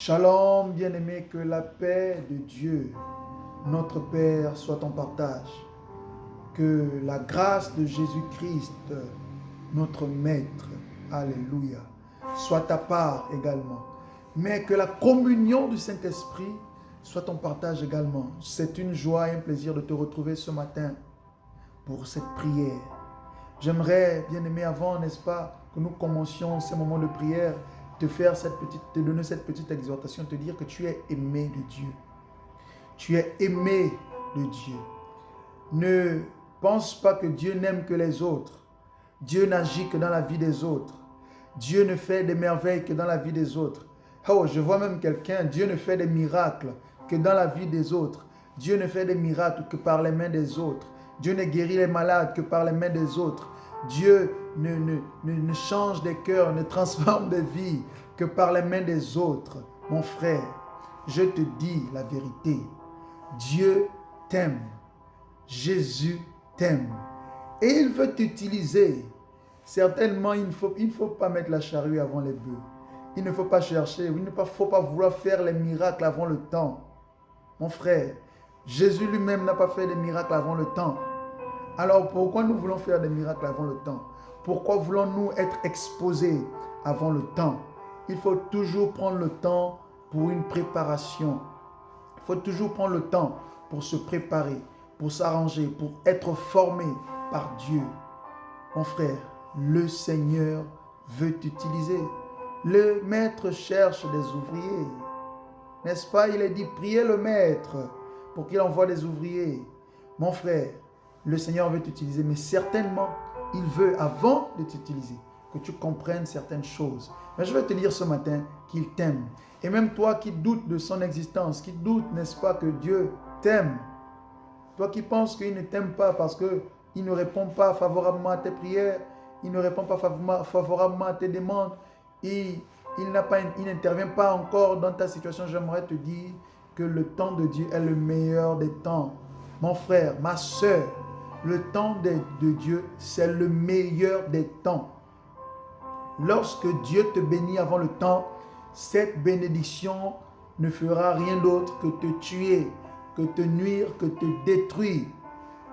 Shalom, bien-aimé, que la paix de Dieu, notre Père, soit ton partage. Que la grâce de Jésus-Christ, notre Maître, alléluia, soit ta part également. Mais que la communion du Saint-Esprit soit ton partage également. C'est une joie et un plaisir de te retrouver ce matin pour cette prière. J'aimerais, bien-aimé, avant, n'est-ce pas, que nous commencions ces moments de prière, te donner cette petite exhortation, te dire que tu es aimé de Dieu. Tu es aimé de Dieu. Ne pense pas que Dieu n'aime que les autres. Dieu n'agit que dans la vie des autres. Dieu ne fait des merveilles que dans la vie des autres. Oh, je vois même quelqu'un, Dieu ne fait des miracles que dans la vie des autres. Dieu ne fait des miracles que par les mains des autres. Dieu ne guérit les malades que par les mains des autres. Dieu ne change des cœurs, ne transforme des vies que par les mains des autres. Mon frère, je te dis la vérité. Dieu t'aime. Jésus t'aime. Et il veut t'utiliser. Certainement, il ne faut pas mettre la charrue avant les bœufs. Il ne faut pas chercher, il ne faut pas vouloir faire les miracles avant le temps. Mon frère, Jésus lui-même n'a pas fait des miracles avant le temps. Alors pourquoi nous voulons faire des miracles avant le temps? Pourquoi voulons-nous être exposés avant le temps? Il faut toujours prendre le temps pour une préparation. Il faut toujours prendre le temps pour se préparer, pour s'arranger, pour être formé par Dieu. Mon frère, le Seigneur veut t'utiliser. Le maître cherche des ouvriers. N'est-ce pas? Il est dit, priez le maître pour qu'il envoie des ouvriers. Mon frère, le Seigneur veut t'utiliser, mais certainement, il veut, avant de t'utiliser, que tu comprennes certaines choses. Mais je vais te dire ce matin qu'il t'aime. Et même toi qui doutes de son existence, qui doutes, n'est-ce pas, que Dieu t'aime. Toi qui penses qu'il ne t'aime pas parce qu'il ne répond pas favorablement à tes prières, il ne répond pas favorablement à tes demandes, et il n'intervient pas encore dans ta situation, j'aimerais te dire que le temps de Dieu est le meilleur des temps. Mon frère, ma soeur, le temps de Dieu, c'est le meilleur des temps. Lorsque Dieu te bénit avant le temps, cette bénédiction ne fera rien d'autre que te tuer, que te nuire, que te détruire.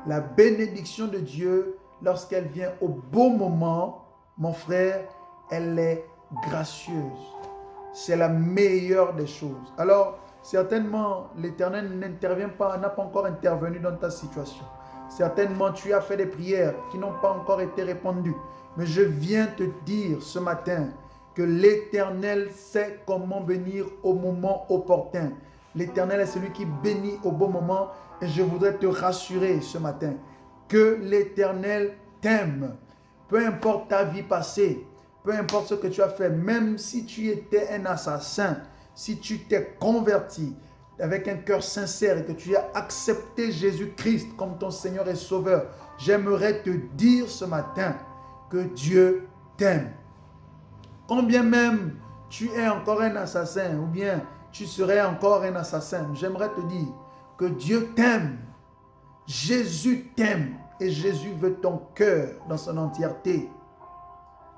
La bénédiction de Dieu, lorsqu'elle vient au bon moment, mon frère, elle est gracieuse. C'est la meilleure des choses. Alors, certainement, l'Éternel n'intervient pas, n'a pas encore intervenu dans ta situation. Certainement, tu as fait des prières qui n'ont pas encore été répondues. Mais je viens te dire ce matin que l'Éternel sait comment bénir au moment opportun. L'Éternel est celui qui bénit au bon moment. Et je voudrais te rassurer ce matin que l'Éternel t'aime. Peu importe ta vie passée, peu importe ce que tu as fait, même si tu étais un assassin, si tu t'es converti avec un cœur sincère et que tu as accepté Jésus-Christ comme ton Seigneur et Sauveur, j'aimerais te dire ce matin que Dieu t'aime. Combien même tu es encore un assassin ou bien tu serais encore un assassin, j'aimerais te dire que Dieu t'aime. Jésus t'aime et Jésus veut ton cœur dans son entièreté.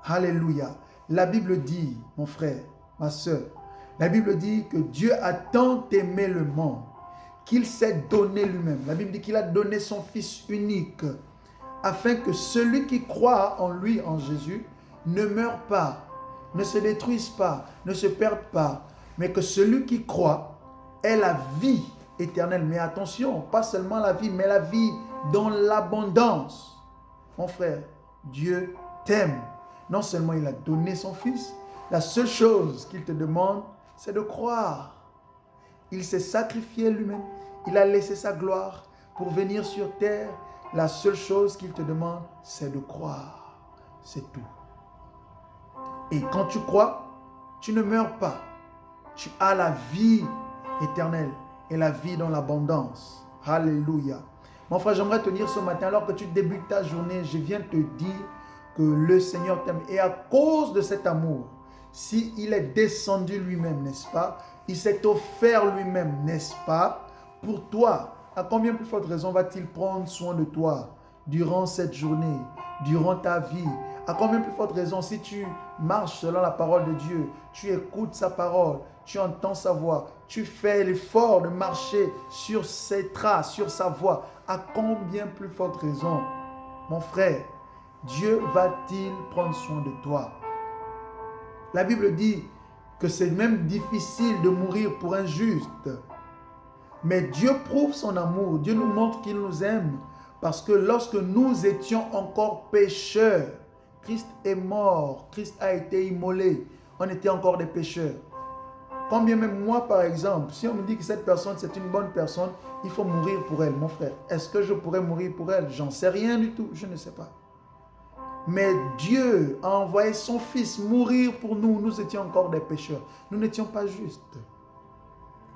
Alléluia. La Bible dit, mon frère, ma soeur, la Bible dit que Dieu a tant aimé le monde qu'il s'est donné lui-même. La Bible dit qu'il a donné son Fils unique afin que celui qui croit en lui, en Jésus, ne meure pas, ne se détruise pas, ne se perde pas, mais que celui qui croit ait la vie éternelle. Mais attention, pas seulement la vie, mais la vie dans l'abondance. Mon frère, Dieu t'aime. Non seulement il a donné son Fils, la seule chose qu'il te demande, c'est de croire. Il s'est sacrifié lui-même. Il a laissé sa gloire pour venir sur terre. La seule chose qu'il te demande, c'est de croire. C'est tout. Et quand tu crois, tu ne meurs pas. Tu as la vie éternelle et la vie dans l'abondance. Alléluia. Mon frère, j'aimerais te dire ce matin, alors que tu débutes ta journée, je viens te dire que le Seigneur t'aime. Et à cause de cet amour, s'il est descendu lui-même, n'est-ce pas? Il s'est offert lui-même, n'est-ce pas? Pour toi, à combien plus forte raison va-t-il prendre soin de toi durant cette journée, durant ta vie? À combien plus forte raison si tu marches selon la parole de Dieu, tu écoutes sa parole, tu entends sa voix, tu fais l'effort de marcher sur ses traces, sur sa voie, à combien plus forte raison, mon frère, Dieu va-t-il prendre soin de toi? La Bible dit que c'est même difficile de mourir pour un juste. Mais Dieu prouve son amour. Dieu nous montre qu'il nous aime. Parce que lorsque nous étions encore pécheurs, Christ est mort. Christ a été immolé. On était encore des pécheurs. Quand bien même moi, par exemple, si on me dit que cette personne, c'est une bonne personne, il faut mourir pour elle, mon frère. Est-ce que je pourrais mourir pour elle? J'en sais rien du tout. Je ne sais pas. Mais Dieu a envoyé son Fils mourir pour nous. Nous étions encore des pécheurs. Nous n'étions pas justes.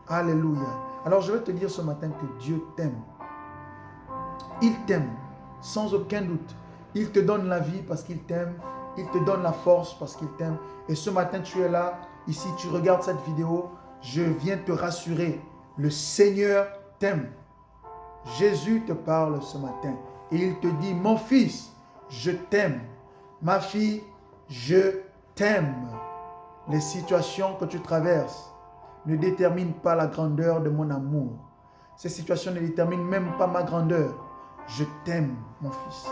Alléluia. Alors je vais te dire ce matin que Dieu t'aime. Il t'aime, sans aucun doute. Il te donne la vie parce qu'il t'aime. Il te donne la force parce qu'il t'aime. Et ce matin, tu es là, ici, tu regardes cette vidéo. Je viens te rassurer. Le Seigneur t'aime. Jésus te parle ce matin. Et il te dit, mon fils, je t'aime. Ma fille, je t'aime. Les situations que tu traverses ne déterminent pas la grandeur de mon amour. Ces situations ne déterminent même pas ma grandeur. Je t'aime, mon fils.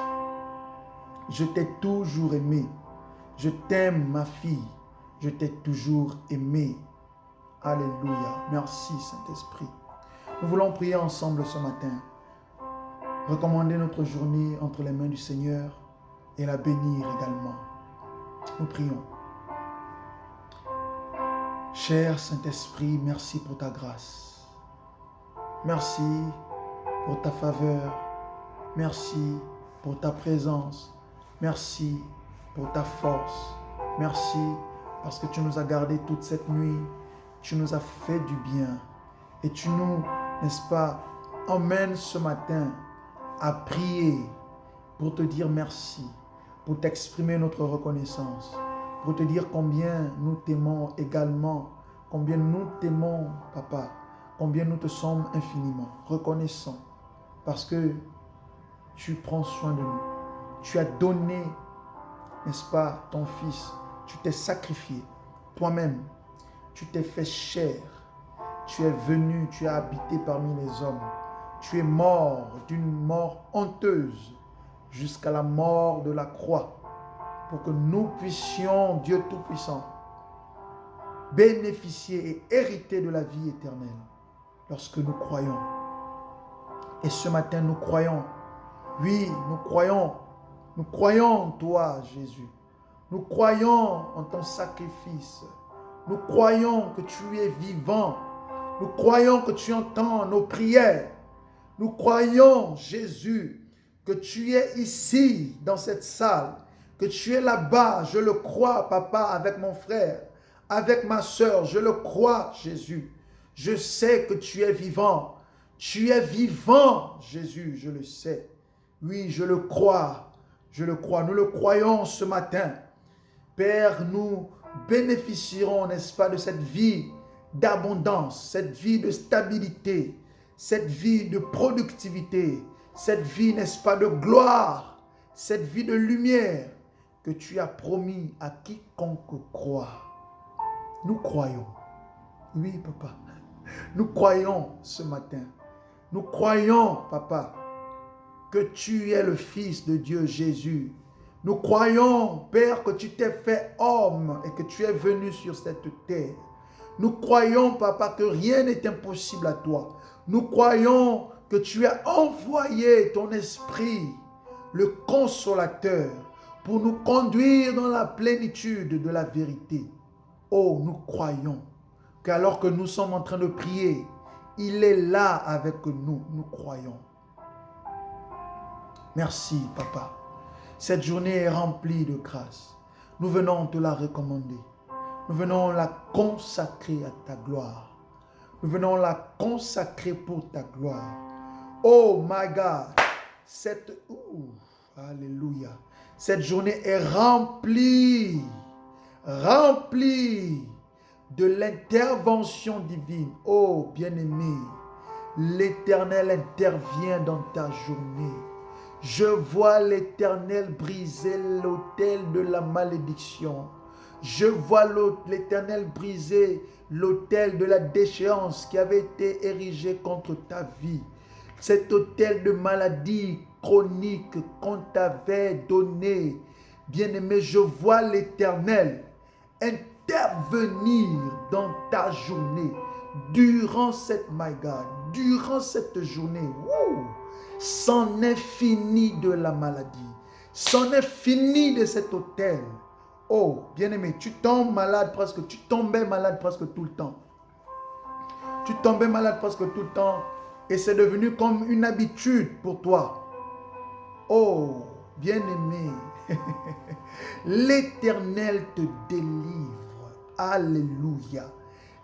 Je t'ai toujours aimé. Je t'aime, ma fille. Je t'ai toujours aimé. Alléluia. Merci, Saint-Esprit. Nous voulons prier ensemble ce matin. Recommander notre journée entre les mains du Seigneur et la bénir également. Nous prions. Cher Saint-Esprit, merci pour ta grâce. Merci pour ta faveur. Merci pour ta présence. Merci pour ta force. Merci parce que tu nous as gardés toute cette nuit. Tu nous as fait du bien. Et tu nous, n'est-ce pas, emmènes ce matin à prier pour te dire merci, pour t'exprimer notre reconnaissance, pour te dire combien nous t'aimons également, combien nous t'aimons, Papa, combien nous te sommes infiniment reconnaissants parce que tu prends soin de nous. Tu as donné, n'est-ce pas, ton Fils. Tu t'es sacrifié toi-même. Tu t'es fait chair. Tu es venu, tu as habité parmi les hommes. Tu es mort d'une mort honteuse jusqu'à la mort de la croix pour que nous puissions, Dieu Tout-Puissant, bénéficier et hériter de la vie éternelle lorsque nous croyons. Et ce matin, nous croyons. Oui, nous croyons en toi, Jésus. Nous croyons en ton sacrifice. Nous croyons que tu es vivant. Nous croyons que tu entends nos prières. Nous croyons, Jésus, que tu es ici, dans cette salle, que tu es là-bas. Je le crois, Papa, avec mon frère, avec ma soeur. Je le crois, Jésus. Je sais que tu es vivant. Tu es vivant, Jésus, je le sais. Oui, je le crois. Je le crois. Nous le croyons ce matin. Père, nous bénéficierons, n'est-ce pas, de cette vie d'abondance, cette vie de stabilité, cette vie de productivité, cette vie, n'est-ce pas, de gloire, cette vie de lumière que tu as promis à quiconque croit. Nous croyons. Oui, Papa. Nous croyons ce matin. Nous croyons, Papa, que tu es le Fils de Dieu, Jésus. Nous croyons, Père, que tu t'es fait homme et que tu es venu sur cette terre. Nous croyons, Papa, que rien n'est impossible à toi. Nous croyons que tu as envoyé ton esprit, le consolateur, pour nous conduire dans la plénitude de la vérité. Oh, nous croyons qu'alors que nous sommes en train de prier, il est là avec nous. Nous croyons. Merci, Papa. Cette journée est remplie de grâce. Nous venons te la recommander. Nous venons la consacrer à ta gloire. Nous venons la consacrer pour ta gloire. Oh my God. Alléluia. Cette journée est remplie de l'intervention divine. Oh bien-aimé, l'Éternel intervient dans ta journée. Je vois l'Éternel briser l'autel de la malédiction. Je vois l'Éternel briser l'autel de la déchéance qui avait été érigé contre ta vie. Cet autel de maladie chronique qu'on t'avait donné. Bien-aimé, je vois l'Éternel intervenir dans ta journée. Durant durant cette journée, c'en est fini de la maladie. C'en est fini de cet autel. Oh, bien-aimé, tu tombais malade presque tout le temps. Tu tombais malade presque tout le temps et c'est devenu comme une habitude pour toi. Oh, bien-aimé, l'Éternel te délivre. Alléluia.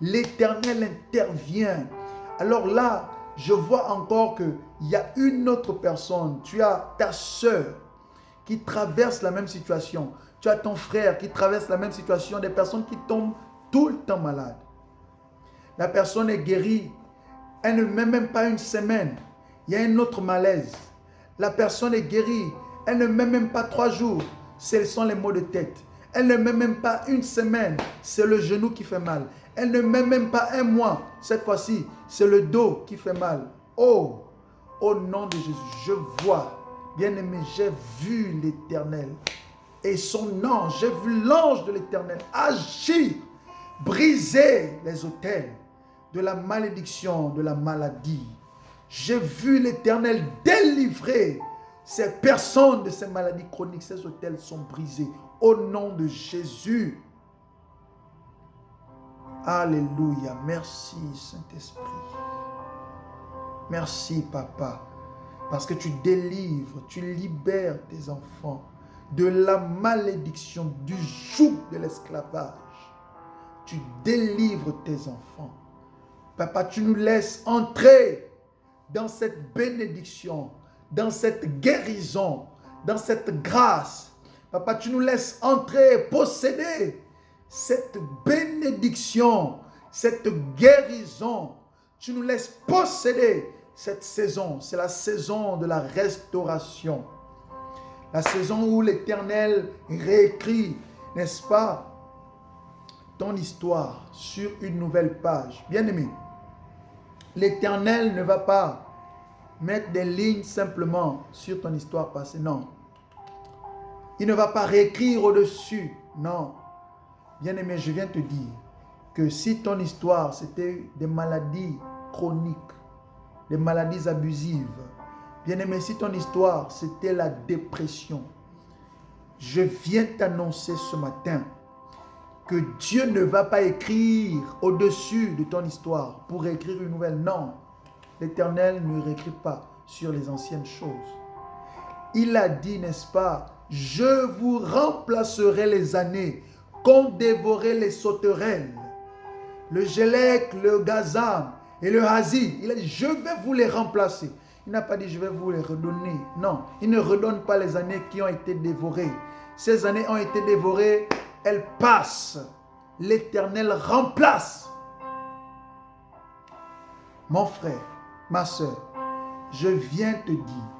L'Éternel intervient. Alors là, je vois encore qu'il y a une autre personne. Tu as ta soeur qui traverse la même situation. Tu as ton frère qui traverse la même situation. Des personnes qui tombent tout le temps malades. La personne est guérie. Elle ne met même pas une semaine. Il y a un autre malaise. La personne est guérie. Elle ne met même pas 3 jours. Ce sont les maux de tête. Elle ne met même pas une semaine. C'est le genou qui fait mal. Elle ne met même pas 1 mois. Cette fois-ci, c'est le dos qui fait mal. Oh, au nom de Jésus, je vois, bien-aimé, j'ai vu l'Éternel. Et son ange, j'ai vu l'ange de l'Éternel agir, briser les autels de la malédiction, de la maladie. J'ai vu l'Éternel délivrer ces personnes de ces maladies chroniques. Ces autels sont brisés au nom de Jésus. Alléluia. Merci Saint-Esprit. Merci Papa. Parce que tu délivres, tu libères tes enfants de la malédiction, du joug de l'esclavage. Tu délivres tes enfants. Papa, tu nous laisses entrer dans cette bénédiction, dans cette guérison, dans cette grâce. Papa, tu nous laisses entrer, posséder cette bénédiction, cette guérison. Tu nous laisses posséder cette saison. C'est la saison de la restauration. La saison où l'Éternel réécrit, n'est-ce pas, ton histoire sur une nouvelle page. Bien-aimé, l'Éternel ne va pas mettre des lignes simplement sur ton histoire passée. Non. Il ne va pas réécrire au-dessus. Non. Bien-aimé, je viens te dire que si ton histoire, c'était des maladies chroniques, des maladies abusives, bien-aimé, si ton histoire, c'était la dépression, je viens t'annoncer ce matin que Dieu ne va pas écrire au-dessus de ton histoire pour écrire une nouvelle. Non, l'Éternel ne réécrit pas sur les anciennes choses. Il a dit, n'est-ce pas, je vous remplacerai les années qu'ont dévoré les sauterelles, le gélec, le gazam et le hazi. Il a dit, je vais vous les remplacer. Il n'a pas dit, je vais vous les redonner. Non, il ne redonne pas les années qui ont été dévorées. Ces années ont été dévorées, elles passent. L'Éternel remplace. Mon frère, ma soeur, je viens te dire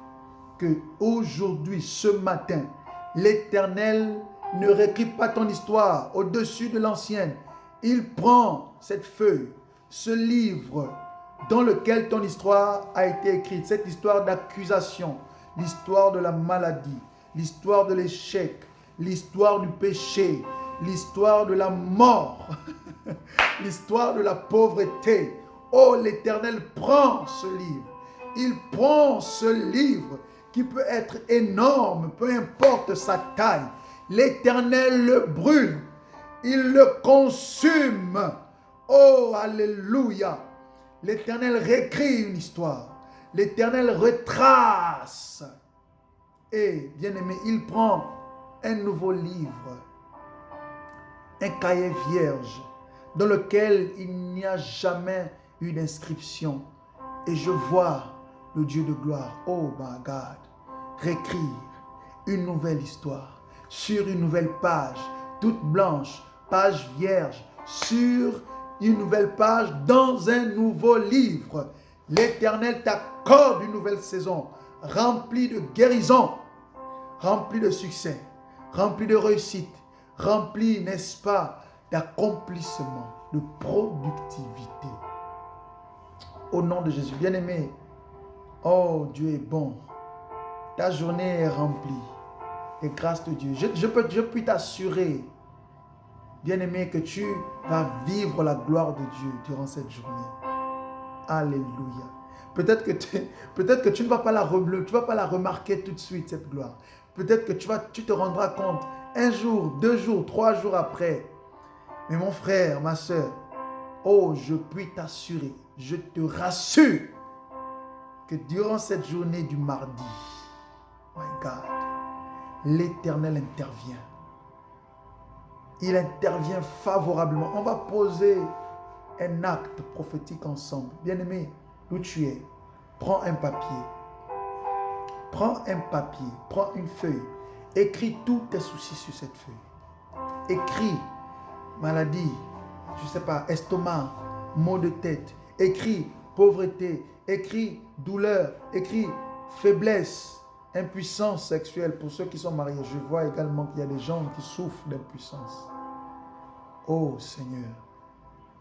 que aujourd'hui, ce matin, l'Éternel ne réécrit pas ton histoire au-dessus de l'ancienne. Il prend cette feuille, ce livre dans lequel ton histoire a été écrite, cette histoire d'accusation, l'histoire de la maladie, l'histoire de l'échec, l'histoire du péché, l'histoire de la mort, l'histoire de la pauvreté. Oh, l'Éternel prend ce livre. Il prend ce livre qui peut être énorme, peu importe sa taille. L'Éternel le brûle. Il le consume. Oh, alléluia. L'Éternel réécrit une histoire. L'Éternel retrace. Et, bien-aimé, il prend un nouveau livre, un cahier vierge, dans lequel il n'y a jamais eu d'inscription. Et je vois le Dieu de gloire, oh my God, réécrire une nouvelle histoire sur une nouvelle page, toute blanche, page vierge, sur une nouvelle page dans un nouveau livre. L'Éternel t'accorde une nouvelle saison, remplie de guérison, remplie de succès, remplie de réussite, rempli, n'est-ce pas, d'accomplissement, de productivité. Au nom de Jésus, bien-aimé, oh Dieu est bon. Ta journée est remplie des grâces de Dieu. Je puis t'assurer, bien-aimé, que tu vas vivre la gloire de Dieu durant cette journée. Alléluia. Peut-être que tu ne vas pas la remarquer tout de suite, cette gloire. Peut-être que tu te rendras compte un jour, 2 jours, 3 jours après. Mais mon frère, ma soeur, oh, je puis t'assurer, je te rassure que durant cette journée du mardi, my God, l'Éternel intervient. Il intervient favorablement. On va poser un acte prophétique ensemble. Bien-aimé, d'où tu es, prends un papier. Prends un papier, prends une feuille. Écris tous tes soucis sur cette feuille. Écris maladie, je ne sais pas, estomac, maux de tête. Écris pauvreté. Écris douleur. Écris faiblesse, impuissance sexuelle pour ceux qui sont mariés. Je vois également qu'il y a des gens qui souffrent d'impuissance. Oh Seigneur,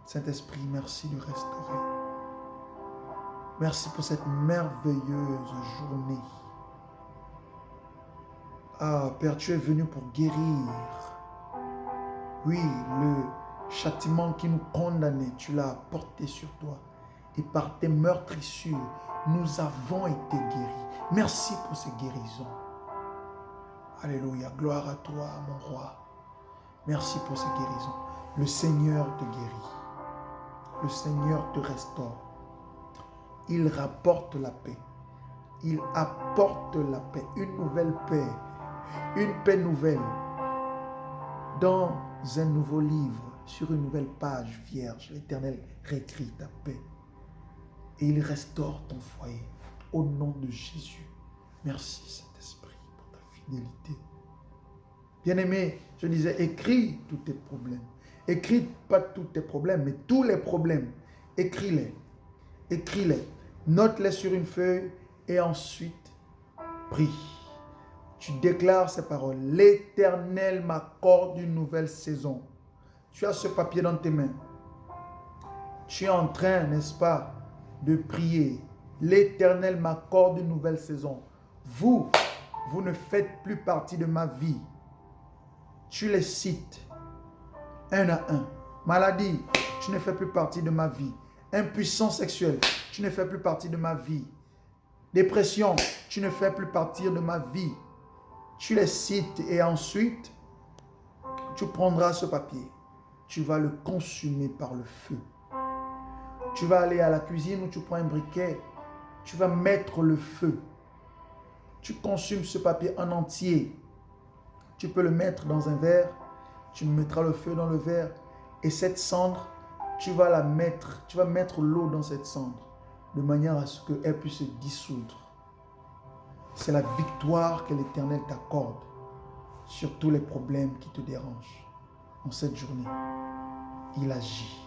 Saint-Esprit, merci de restaurer. Merci pour cette merveilleuse journée. Ah, Père, tu es venu pour guérir. Oui, le châtiment qui nous condamnait, tu l'as porté sur toi. Et par tes meurtrissures, nous avons été guéris. Merci pour ces guérisons. Alléluia, gloire à toi, mon roi. Merci pour ces guérisons. Le Seigneur te guérit. Le Seigneur te restaure. Il rapporte la paix. Il apporte la paix, une nouvelle paix. Une paix nouvelle. Dans un nouveau livre, sur une nouvelle page vierge, l'Éternel réécrit ta paix. Et il restaure ton foyer. Au nom de Jésus. Merci Saint-Esprit pour ta fidélité. Bien-aimé, je disais, écris tous tes problèmes. Écris pas tous tes problèmes, mais tous les problèmes. Écris-les. Écris-les. Note-les sur une feuille et ensuite prie. Tu déclares ces paroles. L'Éternel m'accorde une nouvelle saison. Tu as ce papier dans tes mains. Tu es en train, n'est-ce pas, de prier. L'Éternel m'accorde une nouvelle saison. Vous ne faites plus partie de ma vie. Tu les cites un à un. Maladie, tu ne fais plus partie de ma vie. Impuissance sexuelle, tu ne fais plus partie de ma vie. Dépression, tu ne fais plus partie de ma vie. Tu les cites et ensuite, tu prendras ce papier. Tu vas le consumer par le feu. Tu vas aller à la cuisine où tu prends un briquet. Tu vas mettre le feu. Tu consumes ce papier en entier. Tu peux le mettre dans un verre. Tu mettras le feu dans le verre. Et cette cendre, tu vas mettre l'eau dans cette cendre. De manière à ce qu'elle puisse se dissoudre. C'est la victoire que l'Éternel t'accorde sur tous les problèmes qui te dérangent. En cette journée, il agit.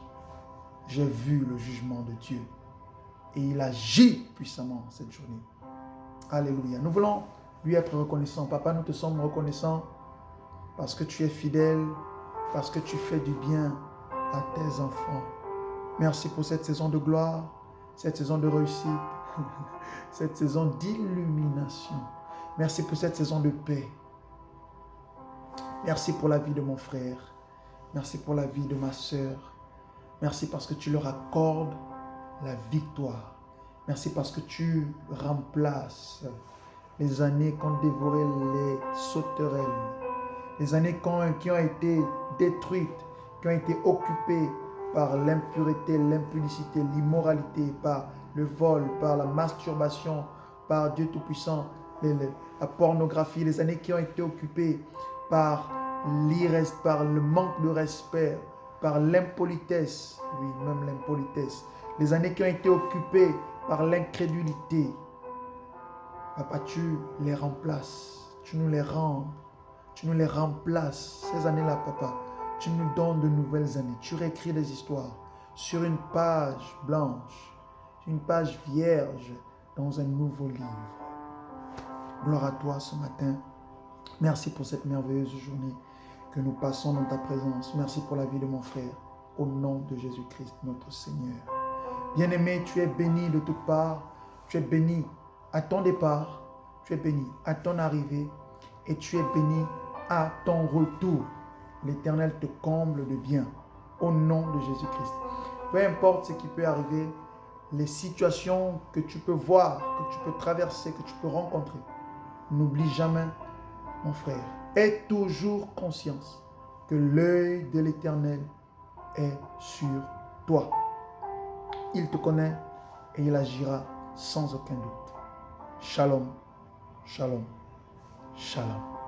J'ai vu le jugement de Dieu. Et il agit puissamment cette journée. Alléluia. Nous voulons lui être reconnaissants. Papa, nous te sommes reconnaissants parce que tu es fidèle, parce que tu fais du bien à tes enfants. Merci pour cette saison de gloire, cette saison de réussite, cette saison d'illumination. Merci pour cette saison de paix. Merci pour la vie de mon frère. Merci pour la vie de ma sœur. Merci parce que tu leur accordes la victoire. Merci parce que tu remplaces les années qu'ont dévoré les sauterelles. Les années qui ont été détruites, qui ont été occupées par l'impureté, l'impudicité, l'immoralité, par le vol, par la masturbation, par Dieu Tout-Puissant, la pornographie, les années qui ont été occupées par le manque de respect, par l'impolitesse, oui, même l'impolitesse, les années qui ont été occupées par l'incrédulité. Papa, tu les remplaces, tu nous les rends, tu nous les remplaces, ces années-là, Papa. Tu nous donnes de nouvelles années. Tu réécris des histoires sur une page blanche, une page vierge dans un nouveau livre. Gloire à toi ce matin. Merci pour cette merveilleuse journée. que nous passons dans ta présence. Merci pour la vie de mon frère. Au nom de Jésus-Christ, notre Seigneur. Bien-aimé, tu es béni de toutes parts. Tu es béni à ton départ. Tu es béni à ton arrivée. Et tu es béni à ton retour. L'Éternel te comble de bien. Au nom de Jésus-Christ. Peu importe ce qui peut arriver, les situations que tu peux voir, que tu peux traverser, que tu peux rencontrer, n'oublie jamais, mon frère, aie toujours conscience que l'œil de l'Éternel est sur toi. Il te connaît et il agira sans aucun doute. Shalom, shalom, shalom.